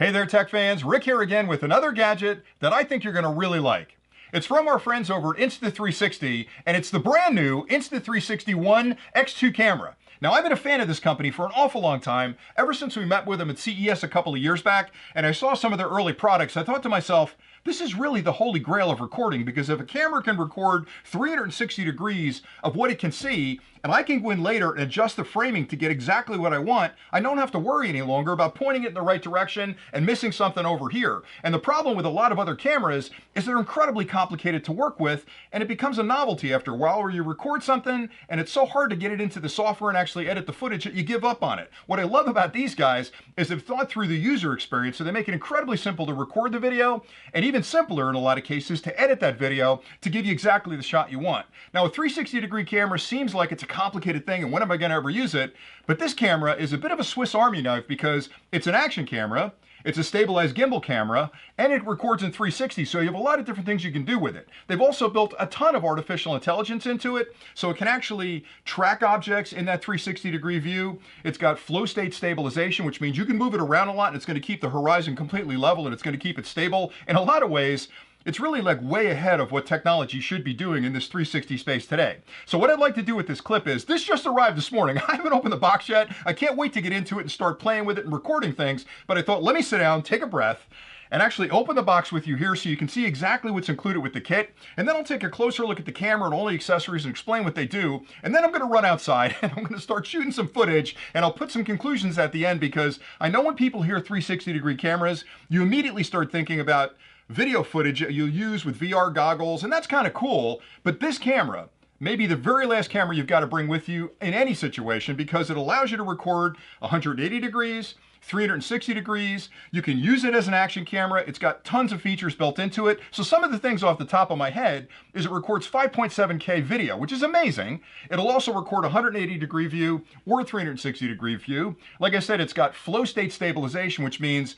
Hey there, tech fans. Rick here again with another gadget that I think you're going to really like. It's from our friends over at Insta360, and it's the brand new Insta360 One X2 camera. Now, I've been a fan of this company for an awful long time, ever since we met with them at CES a couple of years back, and I saw some of their early products. I thought to myself, this is really the holy grail of recording, because if a camera can record 360 degrees of what it can see, and I can go in later and adjust the framing to get exactly what I want, I don't have to worry any longer about pointing it in the right direction and missing something over here. And the problem with a lot of other cameras is they're incredibly complicated to work with, and it becomes a novelty after a while where you record something and it's so hard to get it into the software and actually edit the footage that you give up on it. What I love about these guys is they've thought through the user experience, so they make it incredibly simple to record the video, and even simpler in a lot of cases to edit that video to give you exactly the shot you want. Now, a 360-degree camera seems like it's a complicated thing, and when am I going to ever use it? But this camera is a bit of a Swiss Army knife because it's an action camera, it's a stabilized gimbal camera, and it records in 360, so you have a lot of different things you can do with it. They've also built a ton of artificial intelligence into it, so it can actually track objects in that 360-degree view. It's got flow state stabilization, which means you can move it around a lot, and it's going to keep the horizon completely level, and it's going to keep it stable. In a lot of ways, it's really like way ahead of what technology should be doing in this 360 space today. So what I'd like to do with this clip is, this just arrived this morning. I haven't opened the box yet. I can't wait to get into it and start playing with it and recording things. But I thought, let me sit down, take a breath, and actually open the box with you here so you can see exactly what's included with the kit. And then I'll take a closer look at the camera and all the accessories and explain what they do. And then I'm gonna run outside and I'm gonna start shooting some footage, and I'll put some conclusions at the end, because I know when people hear 360-degree cameras, you immediately start thinking about video footage that you'll use with VR goggles, and that's kind of cool. But this camera may be the very last camera you've got to bring with you in any situation, because it allows you to record 180 degrees, 360 degrees. You can use it as an action camera. It's got tons of features built into it. So some of the things off the top of my head is it records 5.7K video, which is amazing. It'll also record 180 degree view or 360 degree view. Like I said, it's got flow state stabilization, which means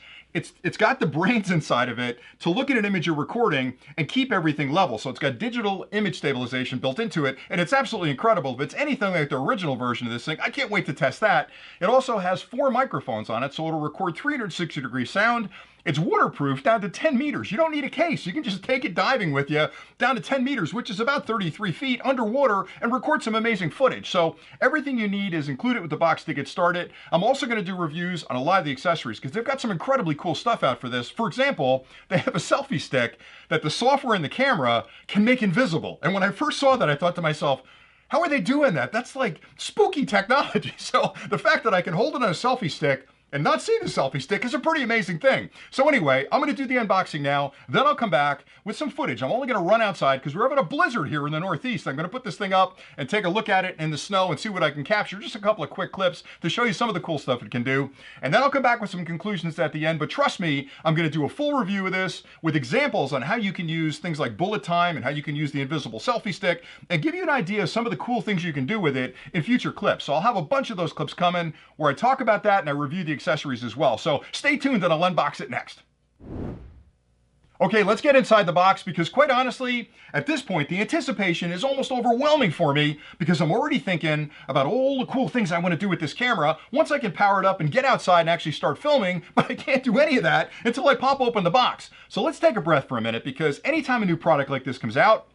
it's got the brains inside of it to look at an image you're recording and keep everything level. So it's got digital image stabilization built into it, and it's absolutely incredible. If it's anything like the original version of this thing, I can't wait to test that. It also has 4 microphones on it, so it'll record 360 degree sound. It's waterproof down to 10 meters. You don't need a case. You can just take it diving with you down to 10 meters, which is about 33 feet underwater, and record some amazing footage. So everything you need is included with the box to get started. I'm also going to do reviews on a lot of the accessories, because they've got some incredibly cool stuff out for this. For example, they have a selfie stick that the software in the camera can make invisible. And when I first saw that, I thought to myself, how are they doing that? That's like spooky technology. So the fact that I can hold it on a selfie stick and not see the selfie stick is a pretty amazing thing. So anyway, I'm going to do the unboxing now, then I'll come back with some footage. I'm only going to run outside because we're having a blizzard here in the Northeast. I'm going to put this thing up and take a look at it in the snow and see what I can capture. Just a couple of quick clips to show you some of the cool stuff it can do. And then I'll come back with some conclusions at the end. But trust me, I'm going to do a full review of this with examples on how you can use things like bullet time and how you can use the invisible selfie stick, and give you an idea of some of the cool things you can do with it in future clips. So I'll have a bunch of those clips coming where I talk about that and I review the accessories as well. So stay tuned and I'll unbox it next. Okay, let's get inside the box, because quite honestly, at this point, the anticipation is almost overwhelming for me, because I'm already thinking about all the cool things I want to do with this camera once I can power it up and get outside and actually start filming, but I can't do any of that until I pop open the box. So let's take a breath for a minute, because anytime a new product like this comes out,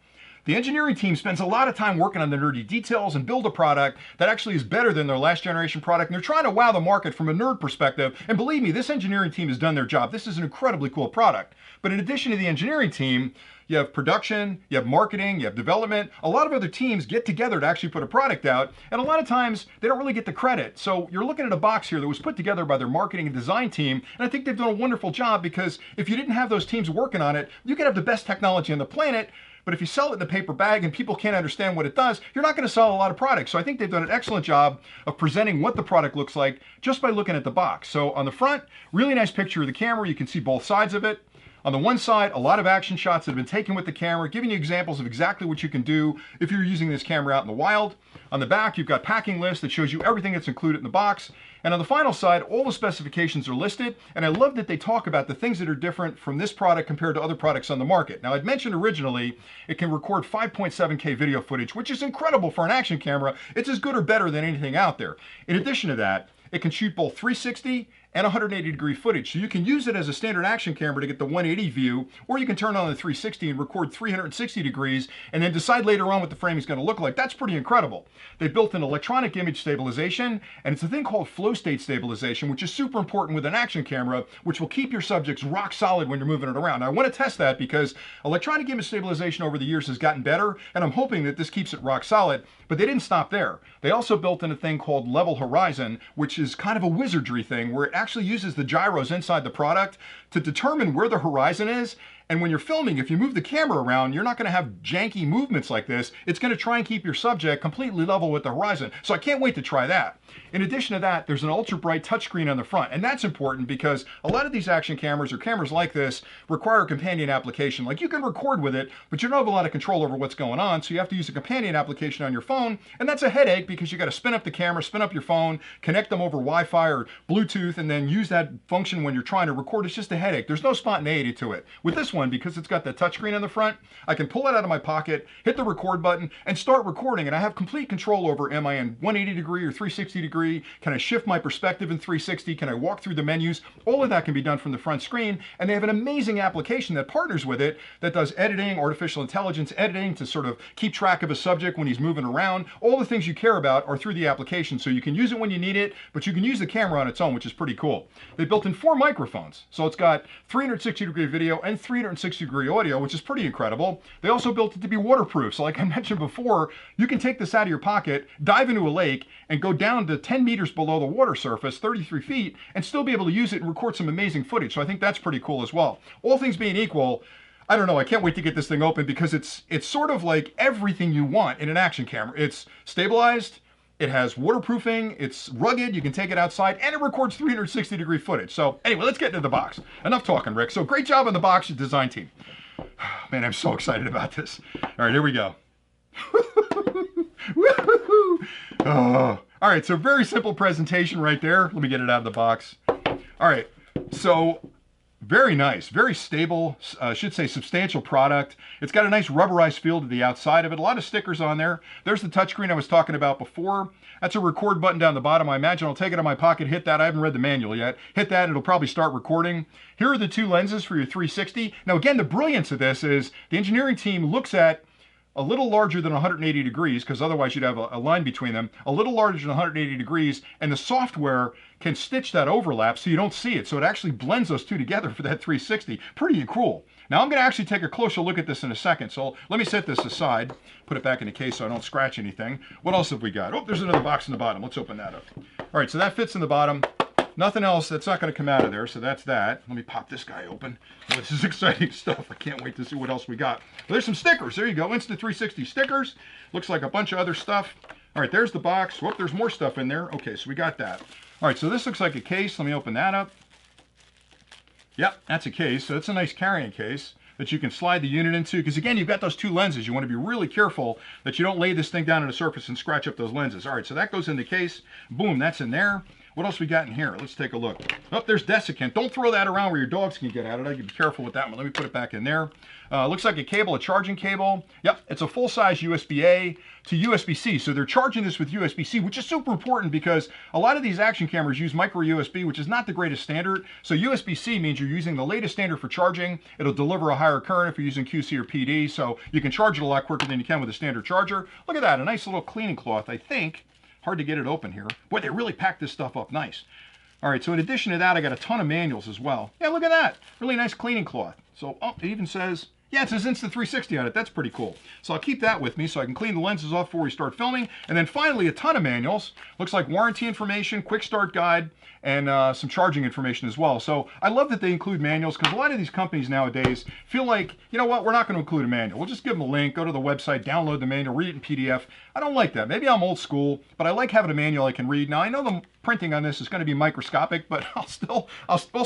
the engineering team spends a lot of time working on the nerdy details and build a product that actually is better than their last generation product. And they're trying to wow the market from a nerd perspective. And believe me, this engineering team has done their job. This is an incredibly cool product. But in addition to the engineering team, you have production, you have marketing, you have development. A lot of other teams get together to actually put a product out. And a lot of times they don't really get the credit. So you're looking at a box here that was put together by their marketing and design team. And I think they've done a wonderful job, because if you didn't have those teams working on it, you could have the best technology on the planet, but if you sell it in a paper bag and people can't understand what it does, you're not going to sell a lot of products. So I think they've done an excellent job of presenting what the product looks like just by looking at the box. So on the front, really nice picture of the camera. You can see both sides of it. On the one side, a lot of action shots that have been taken with the camera, giving you examples of exactly what you can do if you're using this camera out in the wild. On the back, you've got packing list that shows you everything that's included in the box. And on the final side, all the specifications are listed. And I love that they talk about the things that are different from this product compared to other products on the market. Now, I'd mentioned originally, it can record 5.7K video footage, which is incredible for an action camera. It's as good or better than anything out there. In addition to that, it can shoot both 360 and 180-degree footage. So you can use it as a standard action camera to get the 180 view, or you can turn on the 360 and record 360 degrees, and then decide later on what the frame is going to look like. That's pretty incredible. They built an electronic image stabilization, and it's a thing called flow state stabilization, which is super important with an action camera, which will keep your subjects rock solid when you're moving it around. Now, I want to test that because electronic image stabilization over the years has gotten better, and I'm hoping that this keeps it rock solid, but they didn't stop there. They also built in a thing called level horizon, which is kind of a wizardry thing where it actually uses the gyros inside the product to determine where the horizon is. And when you're filming, if you move the camera around, you're not going to have janky movements like this. It's going to try and keep your subject completely level with the horizon. So I can't wait to try that. In addition to that, there's an ultra bright touchscreen on the front. And that's important because a lot of these action cameras or cameras like this require a companion application. Like you can record with it, but you don't have a lot of control over what's going on. So you have to use a companion application on your phone. And that's a headache because you got to spin up the camera, spin up your phone, connect them over Wi-Fi or Bluetooth, and then use that function when you're trying to record. It's just a headache. There's no spontaneity to it. With this one, because it's got the touchscreen on the front, I can pull it out of my pocket, hit the record button, and start recording. And I have complete control over, am I in 180 degree or 360 degree? Can I shift my perspective in 360? Can I walk through the menus? All of that can be done from the front screen. And they have an amazing application that partners with it that does editing, artificial intelligence editing to sort of keep track of a subject when he's moving around. All the things you care about are through the application. So you can use it when you need it, but you can use the camera on its own, which is pretty cool. They built in 4 microphones. So it's got 360 degree video and 360 degree audio, which is pretty incredible. They also built it to be waterproof. So like I mentioned before, you can take this out of your pocket, dive into a lake, and go down to 10 meters below the water surface, 33 feet, and still be able to use it and record some amazing footage. So I think that's pretty cool as well. All things being equal, I don't know, I can't wait to get this thing open because it's sort of like everything you want in an action camera. It's stabilized, it has waterproofing, it's rugged, you can take it outside, and it records 360 degree footage. So anyway, let's get into the box. Enough talking, Rick. So great job on the box, your design team. Man, I'm so excited about this. All right, here we go. Oh. All right, so very simple presentation right there. Let me get it out of the box. All right, so very nice, very stable, I should say substantial product. It's got a nice rubberized feel to the outside of it. A lot of stickers on there. There's the touchscreen I was talking about before. That's a record button down the bottom. I imagine I'll take it out of my pocket, hit that. I haven't read the manual yet. Hit that, and it'll probably start recording. Here are the 2 lenses for your 360. Now again, the brilliance of this is the engineering team looks at a little larger than 180 degrees, because otherwise you'd have a line between them, a little larger than 180 degrees, and the software can stitch that overlap so you don't see it. So it actually blends those two together for that 360. Pretty cool. Now I'm going to actually take a closer look at this in a second. So let me set this aside, put it back in the case so I don't scratch anything. What else have we got? Oh, there's another box in the bottom. Let's open that up. All right, so that fits in the bottom. Nothing else that's not going to come out of there, so that's that. Let me pop this guy open. Oh, this is exciting stuff. I can't wait to see what else we got. Well, there's some stickers. There you go, Insta360 stickers. Looks like a bunch of other stuff. All right, there's the box. Whoop, there's more stuff in there. Okay, so we got that. All right, so this looks like a case. Let me open that up. Yep, that's a case. So it's a nice carrying case that you can slide the unit into, because again, you've got those 2 lenses. You want to be really careful that you don't lay this thing down on the surface and scratch up those lenses. All right, so that goes in the case. Boom, that's in there. What else we got in here? Let's take a look. Oh, there's desiccant. Don't throw that around where your dogs can get at it. I gotta be careful with that one. Let me put it back in there. Looks like a cable, a charging cable. Yep, it's a full-size USB-A to USB-C. So they're charging this with USB-C, which is super important because a lot of these action cameras use micro USB, which is not the greatest standard. So USB-C means you're using the latest standard for charging. It'll deliver a higher current if you're using QC or PD. So you can charge it a lot quicker than you can with a standard charger. Look at that, a nice little cleaning cloth, I think. Hard to get it open here. Boy, they really packed this stuff up nice. All right, so in addition to that, I got a ton of manuals as well. Yeah, look at that. Really nice cleaning cloth. So, oh, it even says, yeah, it says Insta360 on it. That's pretty cool. So I'll keep that with me so I can clean the lenses off before we start filming. And then finally, a ton of manuals. Looks like warranty information, quick start guide, and some charging information as well. So I love that they include manuals because a lot of these companies nowadays feel like, you know what, we're not going to include a manual. We'll just give them a link, go to the website, download the manual, read it in PDF. I don't like that. Maybe I'm old school, but I like having a manual I can read. Now I know the printing on this is going to be microscopic, but I'll still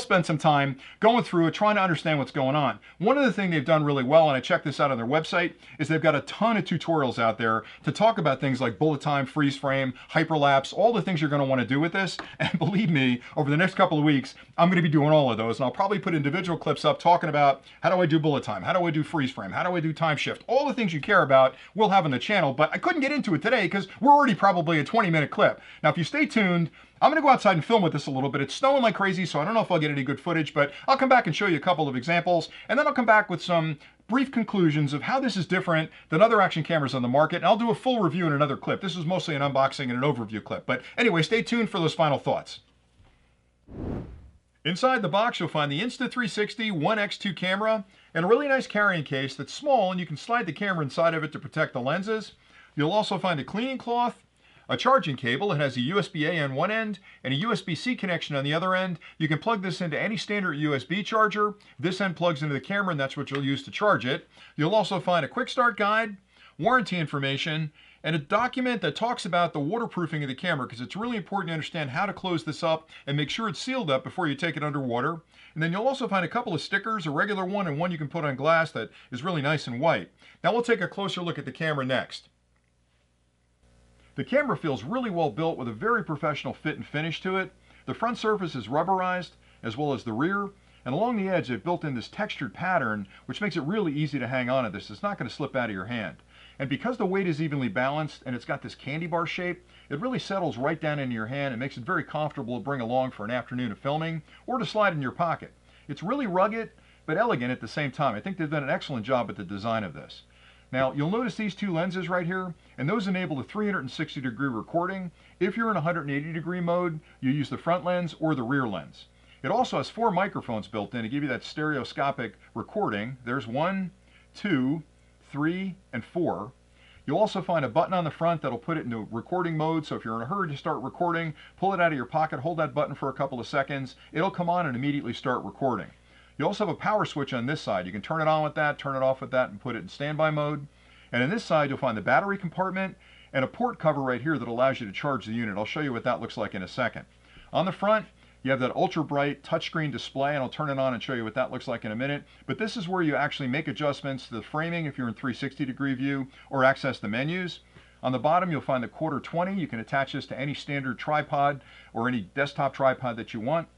spend some time going through it, trying to understand what's going on. One of the things they've done really well, and I checked this out on their website, is they've got a ton of tutorials out there to talk about things like bullet time, freeze frame, hyperlapse, all the things you're going to want to do with this. And believe me, over the next couple of weeks, I'm going to be doing all of those. And I'll probably put individual clips up talking about how do I do bullet time, how do I do freeze frame, how do I do time shift, all the things you care about we'll have on the channel. But I couldn't get into it today because we're already probably a 20-minute clip. Now, if you stay tuned, I'm going to go outside and film with this a little bit. It's snowing like crazy, so I don't know if I'll get any good footage, but I'll come back and show you a couple of examples, and then I'll come back with some brief conclusions of how this is different than other action cameras on the market, and I'll do a full review in another clip. This is mostly an unboxing and an overview clip, but anyway, stay tuned for those final thoughts. Inside the box, you'll find the Insta360 One X2 camera and a really nice carrying case that's small, and you can slide the camera inside of it to protect the lenses. You'll also find a cleaning cloth, a charging cable. It has a USB-A on one end and a USB-C connection on the other end. You can plug this into any standard USB charger. This end plugs into the camera, and that's what you'll use to charge it. You'll also find a quick start guide, warranty information, and a document that talks about the waterproofing of the camera, because it's really important to understand how to close this up and make sure it's sealed up before you take it underwater. And then you'll also find a couple of stickers, a regular one and one you can put on glass that is really nice and white. Now we'll take a closer look at the camera next. The camera feels really well built with a very professional fit and finish to it. The front surface is rubberized, as well as the rear, and along the edge they've built in this textured pattern, which makes it really easy to hang on to this. It's not going to slip out of your hand. And because the weight is evenly balanced and it's got this candy bar shape, it really settles right down into your hand and makes it very comfortable to bring along for an afternoon of filming or to slide in your pocket. It's really rugged, but elegant at the same time. I think they've done an excellent job at the design of this. Now, you'll notice these two lenses right here, and those enable the 360-degree recording. If you're in 180-degree mode, you use the front lens or the rear lens. It also has 4 microphones built in to give you that stereoscopic recording. There's 1, 2, 3, and 4. You'll also find a button on the front that'll put it into recording mode, so if you're in a hurry to start recording, pull it out of your pocket, hold that button for a couple of seconds, it'll come on and immediately start recording. You also have a power switch on this side. You can turn it on with that, turn it off with that, and put it in standby mode. And in this side, you'll find the battery compartment and a port cover right here that allows you to charge the unit. I'll show you what that looks like in a second. On the front, you have that ultra bright touchscreen display, and I'll turn it on and show you what that looks like in a minute. But this is where you actually make adjustments to the framing if you're in 360-degree view, or access the menus. On the bottom, you'll find the 1/4-20. You can attach this to any standard tripod or any desktop tripod that you want.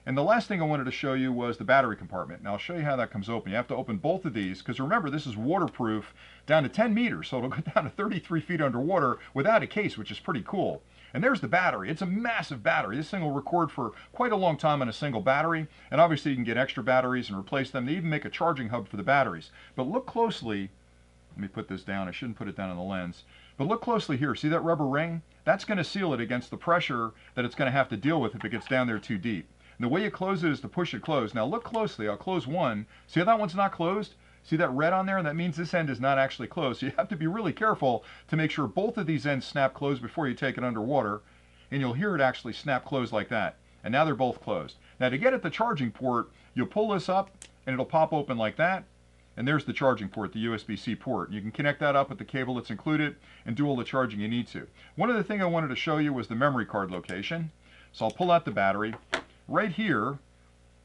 And the last thing I wanted to show you was the battery compartment. Now I'll show you how that comes open. You have to open both of these, because remember, this is waterproof down to 10 meters, so it'll go down to 33 feet underwater without a case, which is pretty cool. And there's the battery. It's a massive battery. This thing will record for quite a long time on a single battery, and obviously you can get extra batteries and replace them. They even make a charging hub for the batteries. But look closely. Let me put this down. I shouldn't put it down on the lens. But look closely here. See that rubber ring? That's going to seal it against the pressure that it's going to have to deal with if it gets down there too deep. And the way you close it is to push it closed. Now look closely. I'll close one. See how that one's not closed? See that red on there? That means this end is not actually closed. So you have to be really careful to make sure both of these ends snap closed before you take it underwater. And you'll hear it actually snap closed like that. And now they're both closed. Now to get at the charging port, you'll pull this up and it'll pop open like that. And there's the charging port, the USB-C port. You can connect that up with the cable that's included and do all the charging you need to. One other thing I wanted to show you was the memory card location. So I'll pull out the battery. Right here,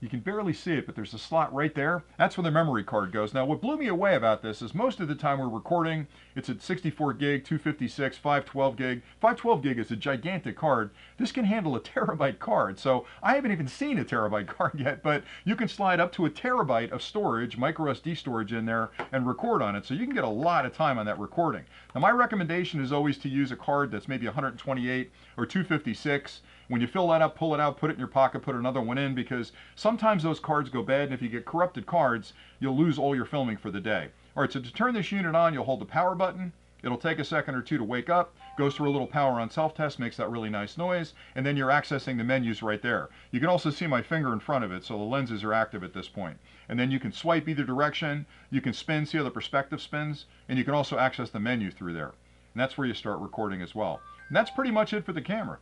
you can barely see it, but there's a slot right there. That's where the memory card goes. Now, what blew me away about this is most of the time we're recording, it's at 64 gig, 256, 512 gig. 512 gig is a gigantic card. This can handle a terabyte card. So I haven't even seen a terabyte card yet, but you can slide up to a terabyte of storage, micro SD storage in there, and record on it. So you can get a lot of time on that recording. Now, my recommendation is always to use a card that's maybe 128 or 256. When you fill that up, pull it out, put it in your pocket, put another one in, because sometimes those cards go bad, and if you get corrupted cards, you'll lose all your filming for the day. All right, so to turn this unit on, you'll hold the power button. It'll take a second or two to wake up, goes through a little power on self-test, makes that really nice noise, and then you're accessing the menus right there. You can also see my finger in front of it, so the lenses are active at this point. And then you can swipe either direction, you can spin, see how the perspective spins, and you can also access the menu through there. And that's where you start recording as well. And that's pretty much it for the camera.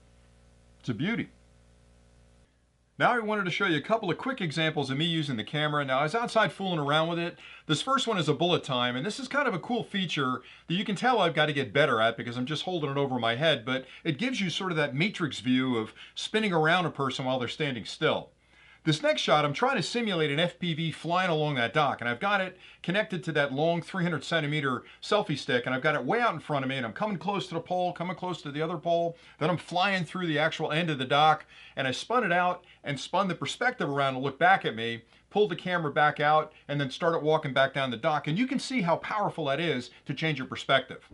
It's a beauty. Now I wanted to show you a couple of quick examples of me using the camera. Now I was outside fooling around with it. This first one is a bullet time, and this is kind of a cool feature that you can tell I've got to get better at because I'm just holding it over my head, but it gives you sort of that matrix view of spinning around a person while they're standing still. This next shot, I'm trying to simulate an FPV flying along that dock, and I've got it connected to that long 300 centimeter selfie stick, and I've got it way out in front of me, and I'm coming close to the pole, coming close to the other pole, then I'm flying through the actual end of the dock, and I spun it out and spun the perspective around to look back at me, pulled the camera back out, and then started walking back down the dock, and you can see how powerful that is to change your perspective.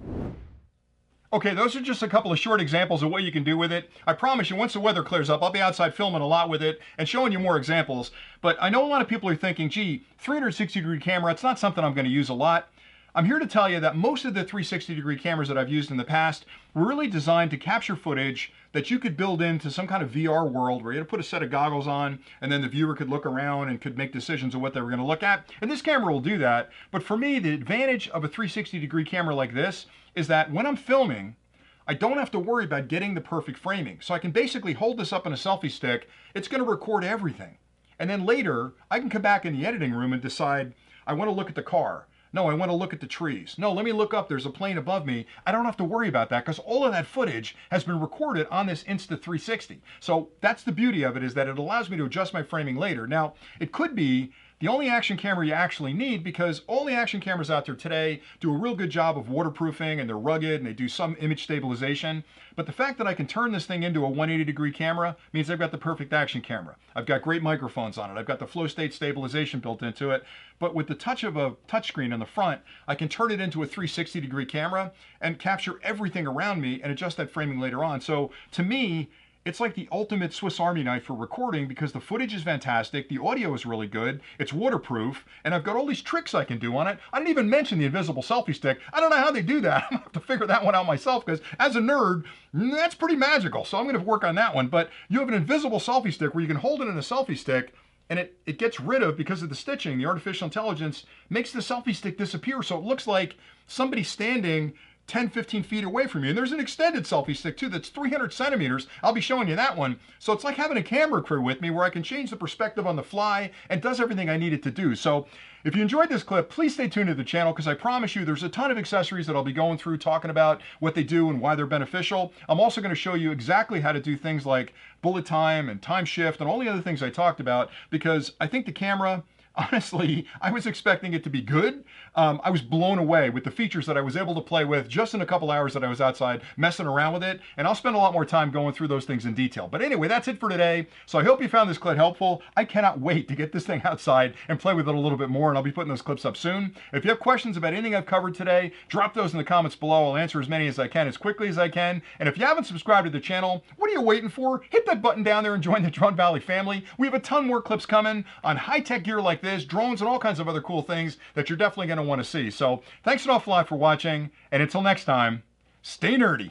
Okay, those are just a couple of short examples of what you can do with it. I promise you, once the weather clears up, I'll be outside filming a lot with it and showing you more examples. But I know a lot of people are thinking, gee, 360-degree camera, it's not something I'm going to use a lot. I'm here to tell you that most of the 360-degree cameras that I've used in the past were really designed to capture footage that you could build into some kind of VR world where you had to put a set of goggles on and then the viewer could look around and could make decisions of what they were going to look at. And this camera will do that. But for me, the advantage of a 360-degree camera like this is that when I'm filming, I don't have to worry about getting the perfect framing. So I can basically hold this up on a selfie stick. It's going to record everything. And then later, I can come back in the editing room and decide, I want to look at the car. No, I want to look at the trees. No, let me look up. There's a plane above me. I don't have to worry about that because all of that footage has been recorded on this Insta360. So that's the beauty of it, is that it allows me to adjust my framing later. Now, it could be the only action camera you actually need, because all the action cameras out there today do a real good job of waterproofing and they're rugged and they do some image stabilization. But the fact that I can turn this thing into a 180-degree camera means I've got the perfect action camera. I've got great microphones on it. I've got the flow state stabilization built into it. But with the touch of a touchscreen on the front, I can turn it into a 360-degree camera and capture everything around me and adjust that framing later on. So to me, it's like the ultimate Swiss Army knife for recording because the footage is fantastic, the audio is really good, it's waterproof, and I've got all these tricks I can do on it. I didn't even mention the invisible selfie stick. I don't know how they do that. I'm gonna have to figure that one out myself because as a nerd, that's pretty magical. So I'm gonna work on that one. But you have an invisible selfie stick where you can hold it in a selfie stick and it gets rid of, because of the stitching, the artificial intelligence makes the selfie stick disappear. So it looks like somebody standing 10, 15 feet away from you. And there's an extended selfie stick too that's 300 centimeters. I'll be showing you that one. So it's like having a camera crew with me where I can change the perspective on the fly and does everything I need it to do. So if you enjoyed this clip, please stay tuned to the channel because I promise you there's a ton of accessories that I'll be going through talking about what they do and why they're beneficial. I'm also going to show you exactly how to do things like bullet time and time shift and all the other things I talked about, because I think the camera, honestly, I was expecting it to be good. I was blown away with the features that I was able to play with just in a couple hours that I was outside messing around with it. And I'll spend a lot more time going through those things in detail. But anyway, that's it for today. So I hope you found this clip helpful. I cannot wait to get this thing outside and play with it a little bit more. And I'll be putting those clips up soon. If you have questions about anything I've covered today, drop those in the comments below. I'll answer as many as I can, as quickly as I can. And if you haven't subscribed to the channel, what are you waiting for? Hit that button down there and join the Drone Valley family. We have a ton more clips coming on high-tech gear like this, drones, and all kinds of other cool things that you're definitely going to want to see. So thanks an awful lot for watching, and until next time, stay nerdy.